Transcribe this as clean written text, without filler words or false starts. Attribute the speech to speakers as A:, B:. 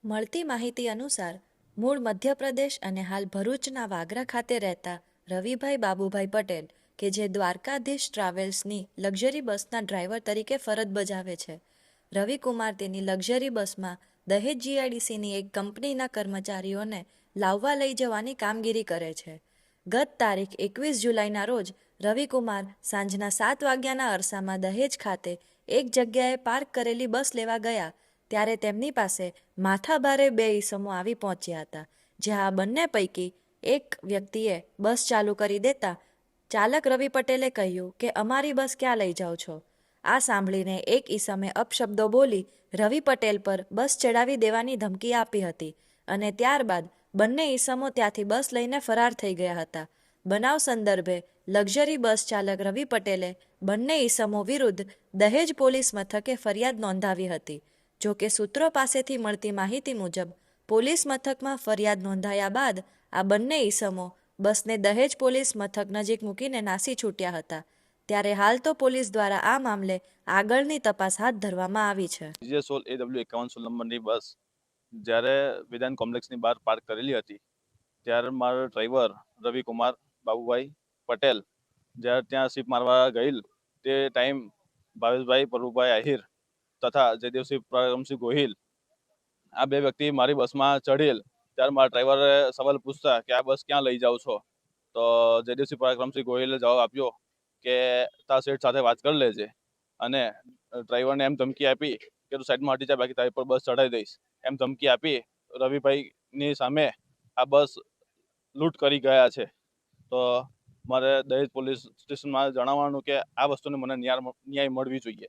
A: મળતી માહિતી અનુસાર મૂળ મધ્યપ્રદેશ અને હાલ ભરૂચના વાગરા ખાતે રહેતા રવિભાઈ બાબુભાઈ પટેલ કે જે દ્વારકાધીશ ટ્રાવેલ્સની લક્ઝરી બસના ડ્રાઈવર તરીકે ફરજ બજાવે છે. રવિકુમાર તેની લક્ઝરી બસમાં દહેજ જીઆઈડીસીની એક કંપનીના કર્મચારીઓને લાવવા લઈ જવાની કામગીરી કરે છે. ગત તારીખ 21 જુલાઈના રોજ રવિકુમાર સાંજના 7 વાગ્યાના અરસામાં દહેજ ખાતે એક જગ્યાએ પાર્ક કરેલી બસ લેવા ગયા ત્યારે તેમની પાસે માથાભારે બે ઈસમો આવી પહોંચ્યા હતા. જ્યાં આ બંને પૈકી એક વ્યક્તિએ બસ ચાલુ કરી દેતા ચાલક રવિ પટેલે કહ્યું કે અમારી બસ ક્યાં લઈ જાઓ છો. આ સાંભળીને એક ઈસમે અપશબ્દો બોલી રવિ પટેલ પર બસ ચડાવી દેવાની ધમકી આપી હતી અને ત્યારબાદ બંને ઈસમો ત્યાંથી બસ લઈને ફરાર થઈ ગયા હતા. બનાવ સંદર્ભે લક્ઝરી બસ ચાલક રવિ પટેલે બંને ઈસમો વિરુદ્ધ દહેજ પોલીસ મથકે ફરિયાદ નોંધાવી હતી. જો કે સૂત્રો પાસેથી મળતી માહિતી મુજબ પોલીસ મથકમાં ફરિયાદ નોંધાયા બાદ આ બંને ઈસમો બસને દહેજ પોલીસ મથક નજીક મૂકીને નાસી છૂટ્યા હતા. ત્યારે હાલ તો પોલીસ દ્વારા આ મામલે આગળની તપાસ હાથ ધરવામાં આવી છે.
B: AW 51 નંબરની બસ જ્યારે વિધાન કોમ્પ્લેક્સની બહાર પાર્ક કરેલી હતી ત્યારે મારો ડ્રાઈવર રવિકુમાર બાબુભાઈ પટેલ જ્યારે ત્યાં સીપ મારવા ગયેલ તે ટાઈમ ભાવેશભાઈ પ્રભુભાઈ આહિર તથા જયદેવસિંહ પરાક્રમસિંહ ગોહિલ આ બે વ્યક્તિ મારી બસમાં ચઢેલ. ત્યારે મારા ડ્રાઈવરે સવાલ પૂછતા કે આ બસ ક્યાં લઈ જાઓ છો, તો જયદેવસિંહ પરાક્રમસિંહ ગોહિલે જવાબ આપ્યો કે તારા શેઠ સાથે વાત કરી લેજે અને ડ્રાઈવરને એમ ધમકી આપી કે તું સાઈડમાં હટી જા, બાકી તારી પર બસ ચડાવી દઈશ એમ ધમકી આપી રવિભાઈની સામે આ બસ લૂંટ કરી ગયા છે. તો મારે દહેજ પોલીસ સ્ટેશનમાં જણાવવાનું કે આ વસ્તુને મને ન્યાય મળવી જોઈએ.